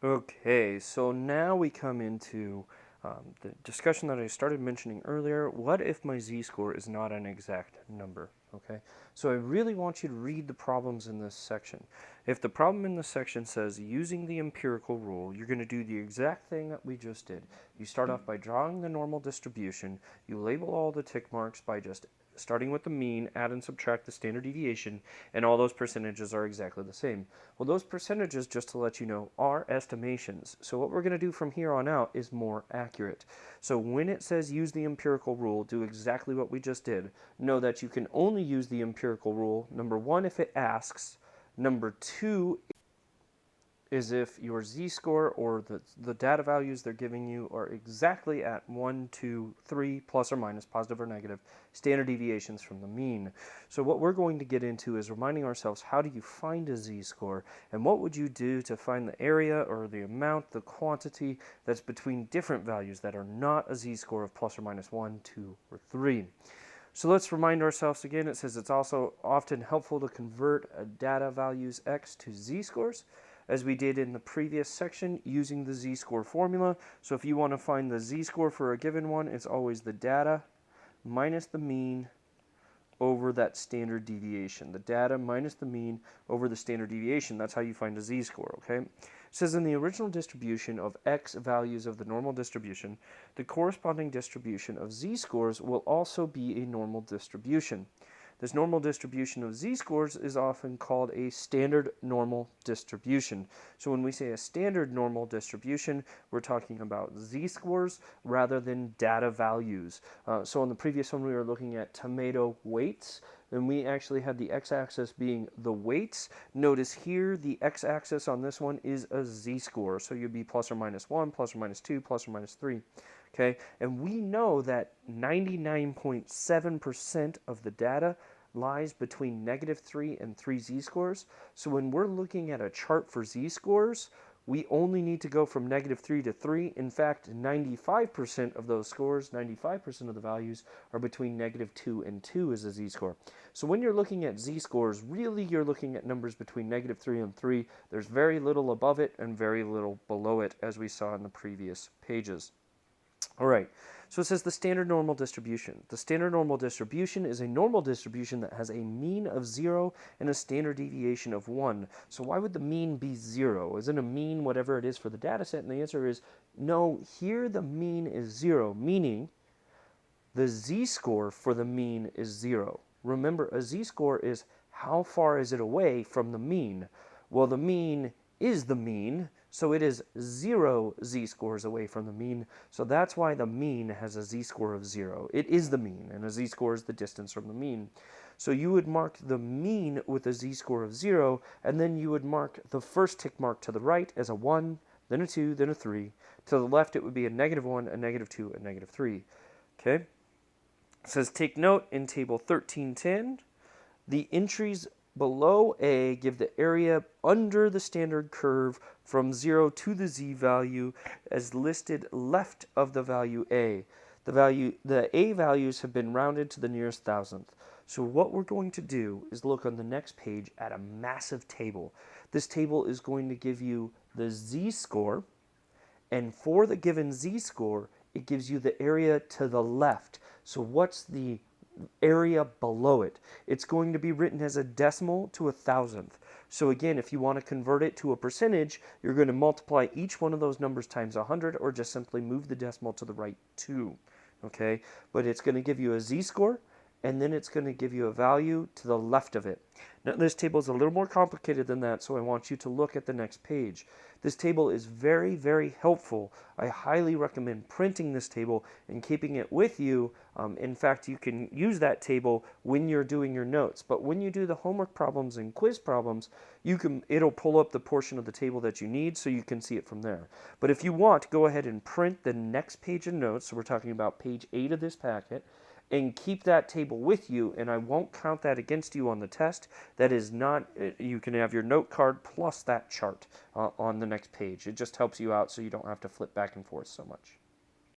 Okay, so now we come into the discussion that I started mentioning earlier. What if my z-score is not an exact number? Okay, so I really want you to read the problems in this section. If the problem in this section says using the empirical rule, you're going to do the exact thing that we just did. You start off by drawing the normal distribution. You label all the tick marks by just starting with the mean, add and subtract the standard deviation, and all those percentages are exactly the same. Well, those percentages, just to let you know, are estimations. So what we're going to do from here on out is more accurate. So when it says use the empirical rule, do exactly what we just did. Know that you can only use the empirical rule, number one, if it asks, number two, is if your z-score or the data values they're giving you are exactly at 1, 2, 3, plus or minus, positive or negative, standard deviations from the mean. So what we're going to get into is reminding ourselves, how do you find a z-score, and what would you do to find the area or the amount, the quantity that's between different values that are not a z-score of plus or minus 1, 2, or 3. So let's remind ourselves again, it says it's also often helpful to convert data values x to z-scores, as we did in the previous section using the z-score formula. So if you want to find the z-score for a given one, it's always the data minus the mean over that standard deviation. The data minus the mean over the standard deviation. That's how you find a z-score, okay? It says in the original distribution of x values of the normal distribution, the corresponding distribution of z-scores will also be a normal distribution. This normal distribution of z-scores is often called a standard normal distribution. So when we say a standard normal distribution, we're talking about z-scores rather than data values. So on the previous one, we were looking at tomato weights, and we actually had the x-axis being the weights. Notice here, the x-axis on this one is a z-score. So you'd be plus or minus 1, plus or minus 2, plus or minus 3. Okay, and we know that 99.7% of the data lies between -3 and 3 z-scores. So when we're looking at a chart for z-scores, we only need to go from -3 to 3. In fact, 95% of those scores, 95% of the values are between -2 and 2 as a z-score. So when you're looking at z-scores, really you're looking at numbers between -3 and 3. There's very little above it and very little below it, as we saw in the previous pages. All right, so it says the standard normal distribution. The standard normal distribution is a normal distribution that has a mean of 0 and a standard deviation of 1. So why would the mean be 0? Isn't a mean whatever it is for the data set? And the answer is no, here the mean is 0, meaning the z-score for the mean is 0. Remember, a z-score is how far is it away from the mean. Well, the mean is the mean, so it is 0 z-scores away from the mean. So that's why the mean has a z-score of 0. It is the mean, and a z-score is the distance from the mean. So you would mark the mean with a z-score of 0, and then you would mark the first tick mark to the right as a 1, then a 2, then a 3. To the left, it would be a -1, a -2, a -3. Okay? It says, take note in table 1310, the entries below A give the area under the standard curve from 0 to the z value as listed left of the value A. The A values have been rounded to the nearest thousandth. So what we're going to do is look on the next page at a massive table. This table is going to give you the z-score, and for the given z-score, it gives you the area to the left. So what's the area below it? It's going to be written as a decimal to a thousandth. So again, if you want to convert it to a percentage, you're going to multiply each one of those numbers times 100, or just simply move the decimal to the right 2. Okay, but it's going to give you a z-score, and then it's going to give you a value to the left of it. Now, this table is a little more complicated than that, so I want you to look at the next page. This table is very, very helpful. I highly recommend printing this table and keeping it with you. In fact, you can use that table when you're doing your notes, but when you do the homework problems and quiz problems, it'll pull up the portion of the table that you need so you can see it from there. But if you want, go ahead and print the next page of notes, so we're talking about page 8 of this packet, and keep that table with you, and I won't count that against you on the test. That is not, you can have your note card plus that chart on the next page. It just helps you out so you don't have to flip back and forth so much.